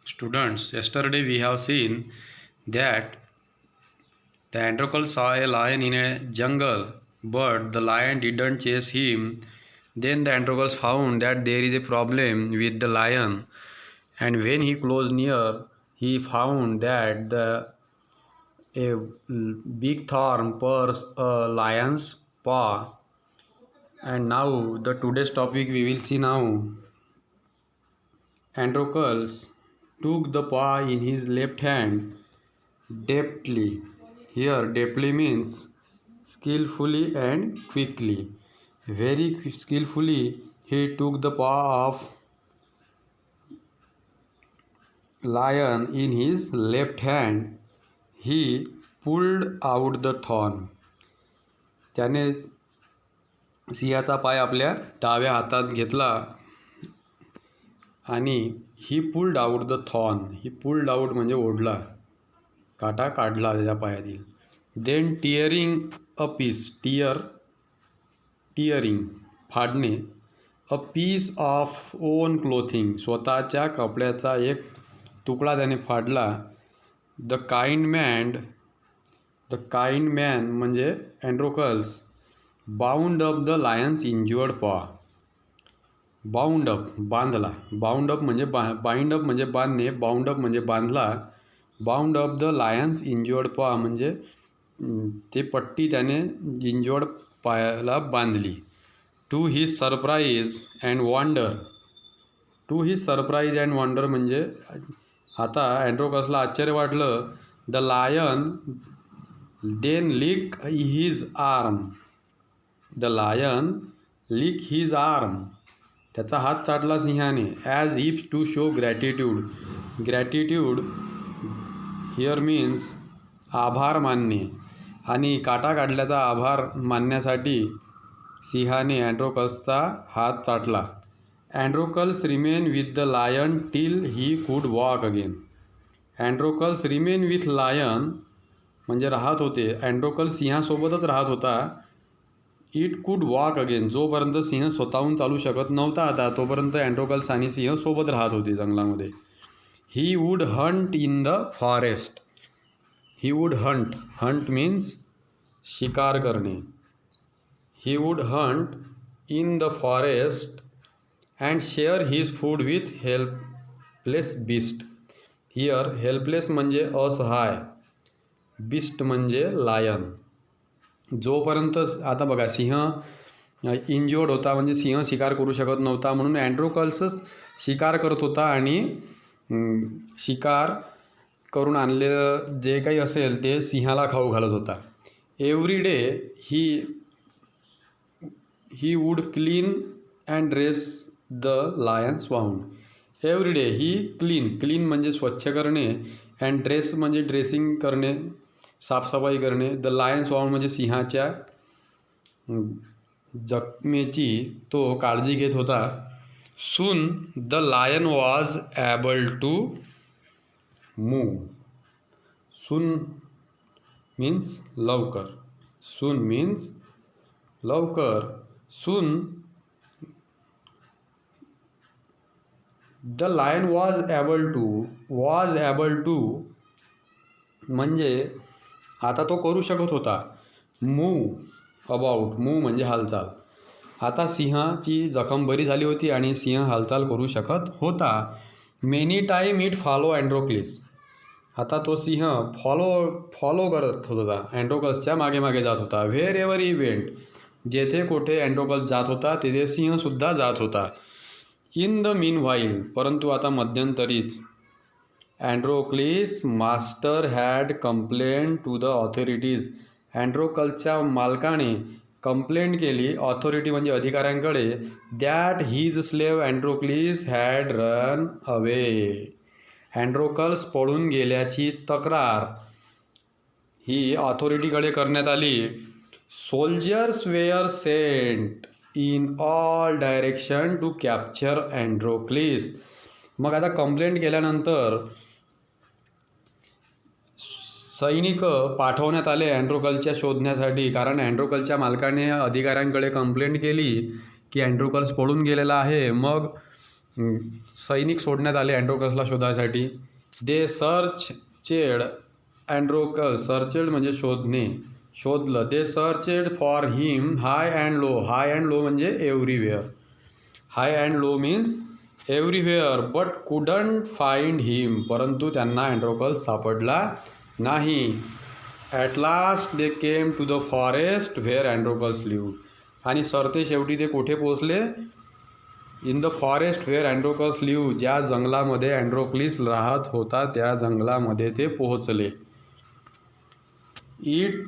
Students, yesterday we have seen that the Andronicus saw a lion in a jungle, but the lion didn't chase him. Then the Andronicus found that there is a problem with the lion, and when he closed near, he found that a big thorn pierced a lion's paw. And now the today's topic we will see now. Androcles took the paw in his left hand deftly. Here, deftly means skillfully and quickly. Very skillfully, he took the paw of lion in his left hand. He pulled out the thorn. त्याने सिंहाचा पाय आपल्या डाव्या हातात घेतला आणि he pulled out the thorn. He pulled out म्हणजे ओढला, काटा काढला त्याच्या पायातील. Then tearing a piece, tearing फाडणे. A piece off own clothing, स्वतःच्या कपड्याचा एक तुकडा त्याने फाडला. द काइंड मॅन म्हणजे Androcles bound up the lion's injured paw. Bound up बांधला. बाउंड अप म्हणजे बाइंड अप म्हणजे बांधणे, बाउंड अप म्हणजे बांधला. Bound up the lion's injured paw म्हणजे ते पट्टी त्याने इंज्युअर्ड पायाला बांधली. To his surprise and wonder म्हणजे आता अँड्रोकसला आश्चर्य वाटलं. The lion then lick his arm. त्याचा हात चाटला सिंहाने. As if to show gratitude here means आभार मानणे. आणि काटा काढल्याचा आभार मानण्यासाठी सिंहाने अँड्रोकसचा हात चाटला. Androcles remain with the lion till he could walk again. Androcles remain with lion म्हणजे राहत होते. अँड्रोकल्स सिंहासोबतच राहत होता. इट कुड वॉक अगेन, जोपर्यंत सिंह स्वतःहून चालू शकत नव्हता आता तोपर्यंत अँड्रोकल्स आणि सिंह सोबत राहत होते जंगलामध्ये. He would hunt in the forest. He would hunt means शिकार करणे. He would hunt in the forest and share his food with helpless beast. Here helpless म्हणजे असहाय, बिस्ट म्हणजे लायन. जोपर्यंत आता बघा सिंह इंज्युअर्ड होता म्हणजे सिंह शिकार करू शकत नव्हता म्हणून अँड्रोकल्सच शिकार करत होता आणि शिकार करून आणलेलं जे काही असेल ते सिंहाला खाऊ घालत होता. Every day he would clean and dress the lion's wound. Every day he clean म्हणजे स्वच्छ करणे, अँड ड्रेस म्हणजे ड्रेसिंग करणे, साफसफाई करणे. द लायन्स वाउंड म्हणजे सिंहाच्या जखमेची तो काळजी घेत होता. Soon the lion was able to move. Soon means लवकर. Soon the lion was able to म्हणजे आता तो करू शकत होता. मूव म्हणजे हालचाल. आता सिंहाची जखम बरी झाली होती आणि सिंह हालचाल करू शकत होता. Many time it follow Androcles. आता तो सिंह फॉलो करत होता, अँड्रोकल्सच्या मागे जात होता. व्हेर एव्हर ही वेंट, जेथे कोठे अँड्रोकल्स जात होता तेथे सिंहसुद्धा जात होता. इन द मीन व्हाईल, परंतु आता मध्यंतरीच Androcles master had complaint to the authorities. अँड्रोकल्सच्या मालकाने कंप्लेंट केली, ऑथॉरिटी म्हणजे अधिकाऱ्यांकडे, that his slave Androcles had run away. अँड्रोकल्स पळून गेल्याची तक्रार ही ऑथॉरिटीकडे करण्यात आली. Soldiers were sent in all direction to capture Androcles. मग आता कंप्लेंट केल्यानंतर सैनिक पाठवण्यात आले अँड्रोकल्सच्या शोधण्यासाठी, कारण अँड्रोकल्सच्या मालकाने अधिकाऱ्यांकडे कंप्लेंट केली की अँड्रोकल्स पळून गेलेला आहे. मग सैनिक सोडण्यात आले अँड्रोकसला शोधायसाठी. दे सर्चेड अँड्रोकस, सर्चेड म्हणजे शोधणे, शोधलं. They searched for him high and low. High and low म्हणजे everywhere. High and low means everywhere but couldn't find him. परंतु त्यांना अँड्रोकस सापडला नाही. At last they came to the forest where Androcles live. आणि सरते शेवटी ते कुठे पोहोचले? In the forest where Androcles live. ज्या जंगलामध्ये अँड्रोक्लिस राहत होता त्या जंगलामध्ये ते पोहोचले. It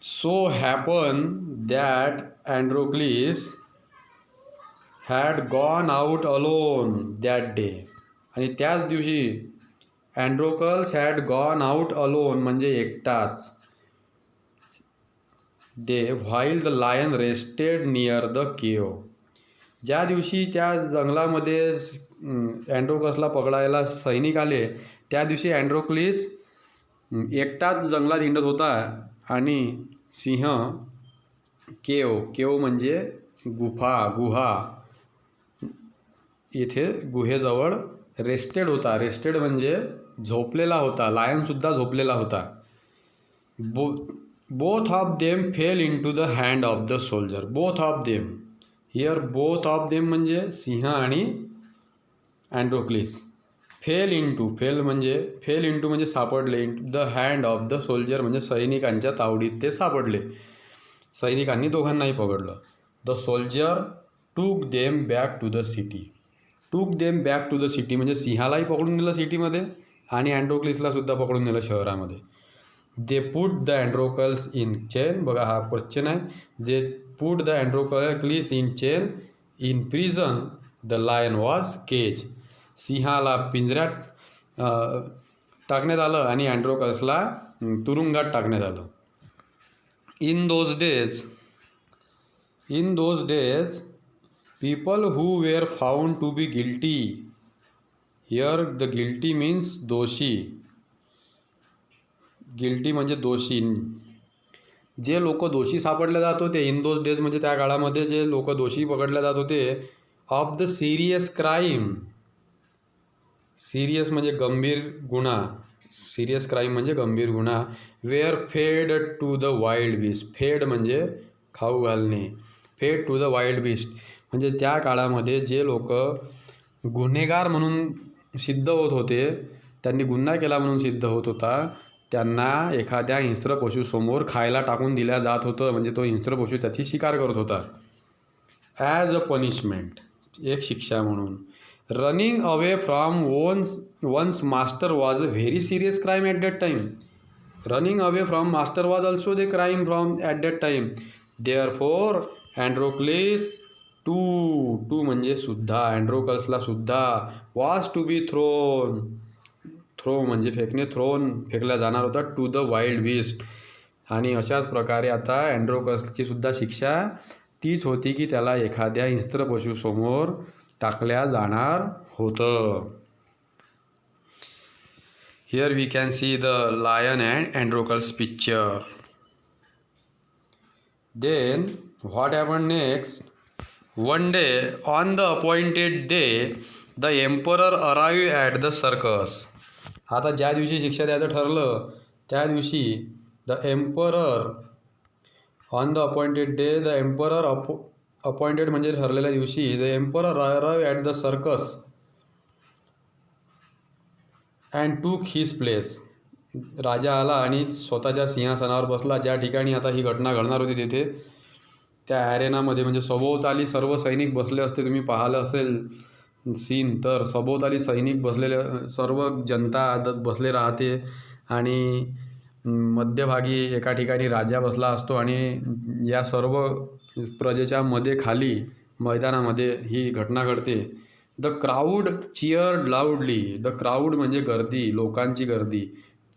so happen that Androcles had gone out alone that day. आणि त्याच दिवशी Androcles had gone out alone म्हणजे एकटाच. The while the lion rested near the cave. ज्या दिवशी त्या जंगलामध्ये अँड्रोकसला पकडायला सैनिक आले त्या दिवशी अँड्रोक्लिस एकटाच जंगलात हिंडत होता आणि सिंह केव म्हणजे गुहा इथे गुहेजवळ रेस्टेड होता. रेस्टेड म्हणजे झोपलेला होता. लायनसुद्धा झोपलेला होता. Both of them fell into the hand of the soldier. Both of them here both of them म्हणजे सिंह आणि अँड्रोक्लिस. फेल इंटू म्हणजे सापडले. In the hand of the soldier म्हणजे सैनिकांच्या तावडीत ते सापडले. सैनिकांनी दोघांनाही पकडलं. The soldier took them back to the city. Took them back to the city म्हणजे सिंहालाही पकडून नेलं सिटीमध्ये आणि अँड्रोक्लिसला सुद्धा पकडून नेलं शहरामध्ये. They put the Androcles in chain. बघा हा क्वेश्चन आहे. They put the Androcles in chain in prison the lion was cage. सिंहाला पिंजऱ्यात टाकण्यात आलं आणि अँड्रोकसला तुरुंगात टाकण्यात आलं. इन दोज डेज people who were found to be guilty. Here the guilty means दोषी. गिल्टी म्हणजे दोषी. जे लोक दोषी सापडले जात होते इन दोज डेज म्हणजे त्या काळामध्ये जे लोक दोषी पकडले जात होते of the serious crime. Serious म्हणजे गंभीर गुन्हा. सिरियस क्राईम म्हणजे गंभीर गुन्हा. वेअर फेड टू द वाईल्ड बीस्ट. फेड म्हणजे खाऊ घालणे. फेड टू द वाईल्ड बीस्ट म्हणजे त्या काळामध्ये जे लोक गुन्हेगार म्हणून सिद्ध होत होते, त्यांनी गुन्हा केला म्हणून सिद्ध होत होता, त्यांना एखाद्या हिंस्र पशूसमोर खायला टाकून दिल्या जात होतं. म्हणजे तो हिंस्र पशू त्याची शिकार करत होता. ॲज अ पनिशमेंट, एक शिक्षा म्हणून. Running away from one's master was a very serious crime at that time. Running away from master was also the crime from at that time. Therefore Androcles too म्हणजे सुद्धा, अँड्रोकसला सुद्धा was to be throw म्हणजे फेकणे, फेकला जाणार होता to the wild beast. आणि अशाच प्रकारे आता अँड्रोकसची सुद्धा शिक्षा तीच होती की त्याला एखाद्या हिंस्र पशूसमोर टाकल्या जाणार होतं. Here we can see the lion and Androcles picture. Then what happen next? One day, on the appointed day, the emperor arrived at the circus. आता ज्या दिवशी शिक्षा द्यायचं ठरलं त्या दिवशी the emperor on the appointed day, the emperor appointed म्हणजे ठरलेल्या दिवशी, the emperor arrive at the circus and took his place. राजा आला आणि स्वतःच्या सिंहासनावर बसला. ज्या ठिकाणी आता ही घटना घडणार होती तिथे त्या ॲरेनामध्ये म्हणजे सभोवताली सर्व सैनिक बसले असते. तुम्ही पाहिलं असेल सीन तर सभोवताली सैनिक बसलेले, सर्व जनता बसले राहते आणि मध्यभागी एका ठिकाणी राजा बसला असतो आणि या सर्व प्रजेच्या मध्ये खाली मैदानामध्ये ही घटना घडते. The crowd cheered loudly. The crowd म्हणजे गर्दी, लोकांची गर्दी.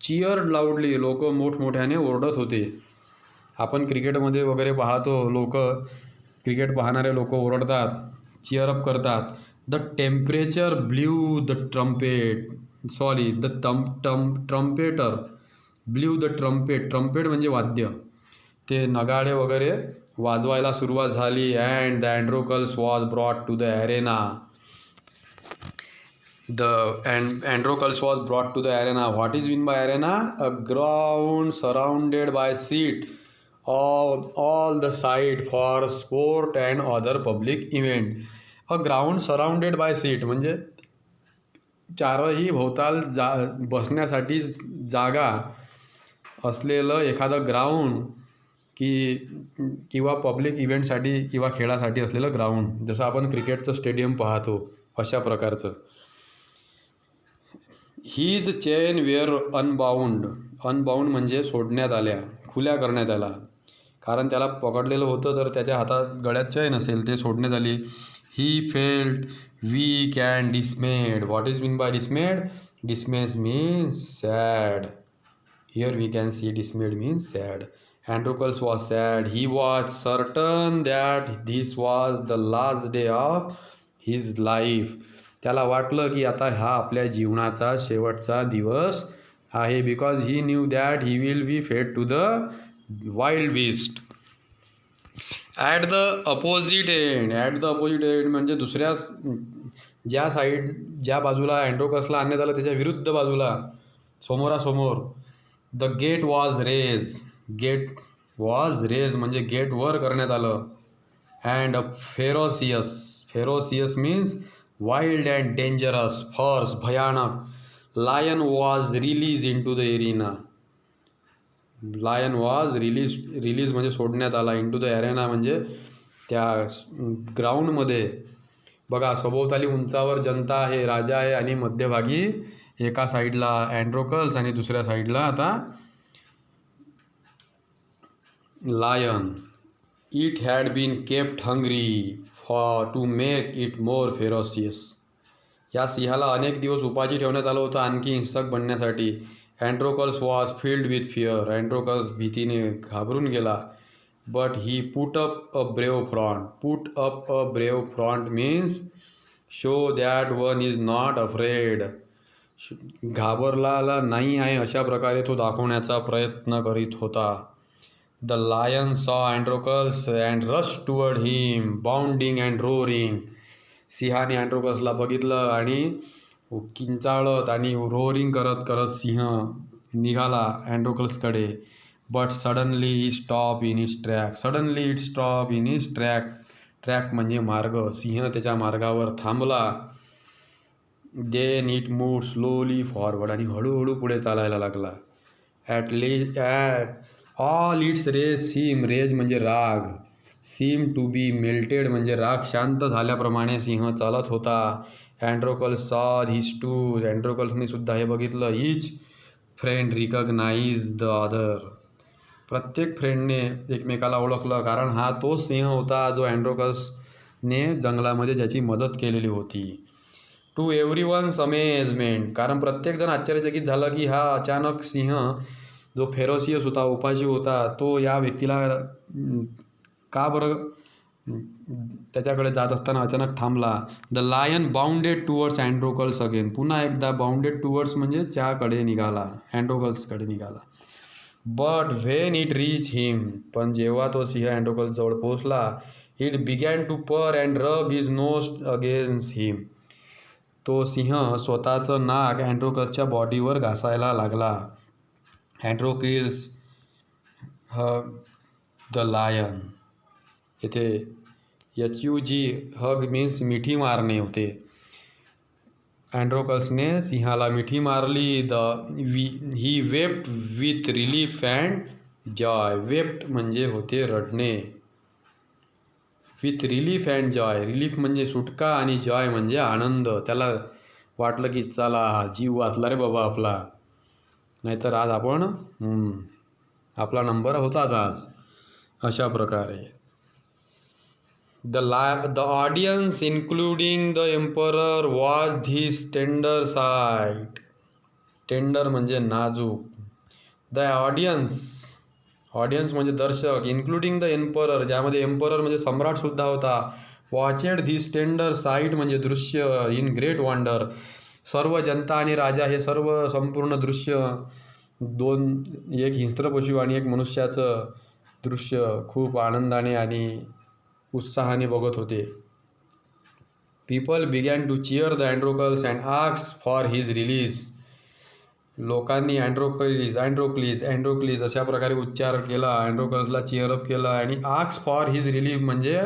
चिअर्ड लाऊडली, लोक मोठमोठ्याने ओरडत होते. आपण क्रिकेटमध्ये वगैरे पाहतो, क्रिकेट पाहणारे लोक ओरडतात, चिअरअप करतात. The temperature blew the trumpeter blew the trumpet म्हणजे वाद्य. ते नगाडे वगैरे वाजवायला सुरुवात झाली. And the Androcles was brought to the arena. and Androcles was brought to the arena. What is meant by arena? A ground surrounded by seat of all the side for sport and other public event. A ground surrounded by seat म्हणजे चारही भोवताल बसण्यासाठी जागा असलेलं एखादं ground किंवा public इव्हेंटसाठी किंवा खेळासाठी असलेलं ग्राउंड, जसं आपण क्रिकेटचं स्टेडियम पाहतो अशा प्रकारचं. हीज चेन वेअर अनबाउंड म्हणजे सोडण्यात आल्या, खुल्या करण्यात आल्या. कारण त्याला पकडलेलं होतं तर त्याच्या हातात गळ्यात चैन असेल, ते सोडण्यात आली. He felt weak and dismayed. What is mean by dismayed? Dismayed means sad. Here we can see dismayed means sad. Androcles was sad. He was certain that this was the last day of his life. त्याला वाटलं की आता हा आपल्या जीवनाचा शेवटचा दिवस आहे. Because he knew that he will be fed to the wild beast. At the opposite end म्हणजे दुसऱ्या ज्या बाजूला अँड्रोकसला आणण्यात आलं त्याच्या विरुद्ध बाजूला समोरासमोर द गेट वॉज रेज म्हणजे गेट वर करण्यात आलं. And ferocious means wild and dangerous, force भयानक. Lion was release into the arena. Lion was release म्हणजे सोडण्यात आला. इन टू द एरेना म्हणजे त्या ग्राउंडमध्ये. बघा सभोवताली उंचावर जनता आहे, राजा आहे आणि मध्यभागी एका साईडला अँड्रोकल्स आणि दुसऱ्या साईडला आता lion. It had been kept hungry for to make it more ferocious. या सिंहाला अनेक दिवस उपाशी ठेवण्यात आलं होतं आणखी हिंसक बनण्यासाठी. Androcles was filled with fear. Androcles भीतीने घाबरून गेला. But he put up a brave front means show that one is not afraid. घाबरला नाही आहे अशा प्रकारे तो दाखवण्याचा प्रयत्न करीत होता. The lion saw Androcles and rush toward him bounding and roaring. सिंहाने अँड्रोकल्सला बघितलं आणि किंचाळत आणि रोअरिंग करत करत सिंह निघाला अँड्रोकल्सकडे. But suddenly it stop in its track. Track म्हणजे मार्ग. सिंह त्याच्या मार्गावर थांबला. Then it move slowly forward आणि हळूहळू पुढे चालायला लागला. ॲट ऑल इट्स रेज म्हणजे राग. सीम टू बी मेल्टेड म्हणजे राग शांत झाल्याप्रमाणे सिंह चालत होता. अँड्रोकल्स सॉ धिस टू. अँड्रोकल्सने सुद्धा हे बघितलं. Each friend recognise the other. प्रत्येक फ्रेंडने एकमेकाला ओळखलं कारण हा तोच सिंह होता जो अँड्रोकल्सने जंगलामध्ये ज्याची मदत केलेली होती. To everyone's amazement. कारण प्रत्येकजण आश्चर्यचकित झालं की हा अचानक सिंह जो फेरोसियस होता, उपाशी होता, तो या व्यक्तीला का बरं त्याच्याकडे जात असताना अचानक थांबला. The lion bounded towards Androcles again. पुन्हा एकदा बाउंडेड टुवर्ड्स म्हणजे त्याकडे निघाला, अँड्रोकल्सकडे निघाला. But when it reach him. पण जेव्हा तो सिंह अँड्रोकल्सजवळ पोहोचला, it began to purr and rub his nose against him. तो सिंह स्वतःचं नाक अँड्रोकल्सच्या बॉडीवर घासायला लागला. Androcles hug the lion. येथे HUG हग मीन्स मिठी मारणे होते. अँड्रोकल्सने सिंहाला मिठी मारली. He wept with relief and joy. Wept म्हणजे होते रडणे. With relief and joy. Relief म्हणजे सुटका आणि जॉय म्हणजे आनंद. त्याला वाटलं की चला जीव वाचला रे बाबा आपला, नाहीतर आज आपण आपला नंबर होताच आज. अशा प्रकारे The audience including the emperor was this tender sight. Tender म्हणजे नाजूक. द ऑडियन्स म्हणजे दर्शक. इन्क्लुडिंग द एम्परर ज्यामध्ये एम्परर म्हणजे सम्राटसुद्धा होता. वॉचेड धिस टेंडर साईट म्हणजे दृश्य इन ग्रेट वंडर. सर्व जनता आणि राजा हे सर्व संपूर्ण दृश्य, एक हिंस्त्र पशु आणि एक मनुष्याचं दृश्य खूप आनंदाने आणि उत्साहाने बघत होते. People began to cheer the Androcles and ask for his release. लोकांनी अँड्रोक्लिस अशा प्रकारे उच्चार केला, अँड्रोकल्सला चिअरअप केलं आणि आस्क फॉर हिज रिलीफ म्हणजे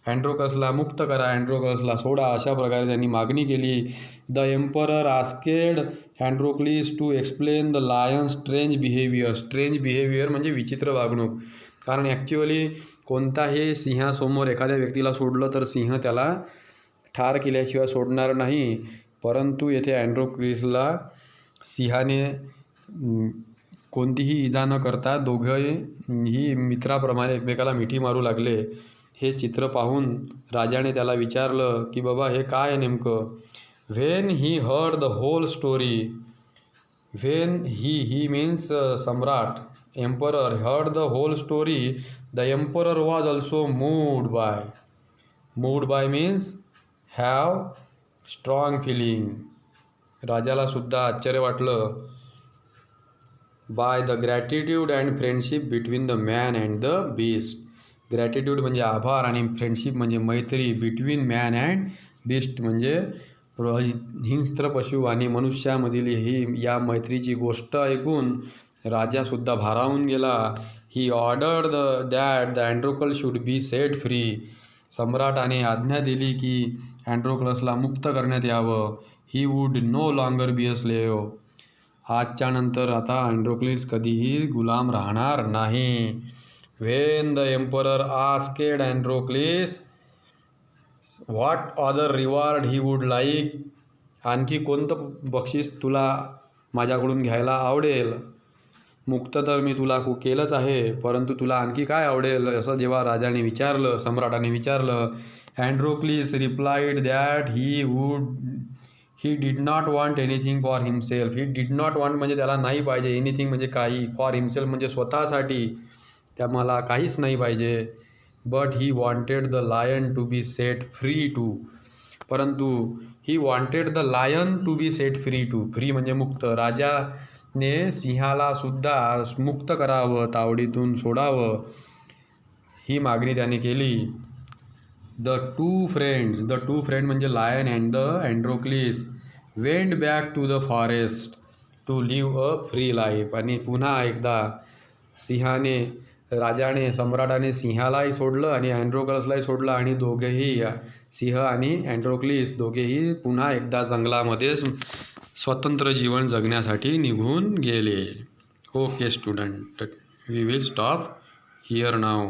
अँड्रोकल्सला मुक्त करा, अँड्रोकल्सला सोडा, अशा प्रकारे त्यांनी मागणी केली. The emperor asked Androcles to explain the lion strange behaviour म्हणजे विचित्र वागणूक. कारण ॲक्च्युअली कोणताही सिंहासमोर एखाद्या व्यक्तीला सोडलं तर सिंह त्याला ठार केल्याशिवाय सोडणार नाही, परंतु येथे अँड्रोक्लिसला सिंहाने कोणतीही इजा न करता दोघंही मित्राप्रमाणे एकमेकाला मिठी मारू लागले. हे चित्र पाहून राजाने त्याला विचारलं की बाबा हे काय आहे नेमकं. When he heard the whole story, when he means सम्राट, emperor heard the whole story, the emperor was also moved by means have strong feeling. राजाला सुद्धा आश्चर्य वाटलं. By the gratitude and friendship between the man and the beast. Gratitude म्हणजे आभार आणि friendship म्हणजे मैत्री. बिटवीन मॅन अँड बीस्ट म्हणजे हिंस्त्र पशु आणि मनुष्यामधील या मैत्रीची गोष्ट ऐकून राजासुद्धा भारावून गेला. He ordered that the Androcles should be set free. सम्राटाने आज्ञा दिली की अँड्रोकलसला मुक्त करण्यात यावं. He would no longer be a slave. आजच्या नंतर आता अँड्रोक्लिस कधीही गुलाम राहणार नाही. When the emperor asked Androcles what other reward he would like. आणखी कोणतं बक्षीस तुला माझ्याकडून घ्यायला आवडेल. मुक्त तर मी तुला केलंच आहे, परंतु तुला आणखी काय आवडेल असं जेव्हा राजाने विचारलं, सम्राटाने विचारलं, Androcles replied that he did not want anything for himself. He did not want म्हणजे त्याला नाही पाहिजे, एनिथिंग म्हणजे काही, फॉर हिमसेल्फ म्हणजे स्वतःसाठी, त्या मला काहीच नाही पाहिजे. But he wanted the lion to be set free too. परंतु he wanted the lion to be set free too. Free म्हणजे मुक्त. राजाने सिंहाला सुद्धा मुक्त करावं, तावडीतून सोडावं, ही मागणी त्याने केली. द टू फ्रेंड म्हणजे lion and the Androcles went back to the forest to live a free life. आणि पुन्हा एकदा राजाने सम्राटाने सिंहालाही सोडलं आणि अँड्रोकलसलाही सोडलं आणि दोघेही सिंह आणि अँड्रोक्लिस दोघेही पुन्हा एकदा जंगलामध्ये स्वतंत्र जीवन जगण्यासाठी निघून गेले. Okay student, we will stop here now.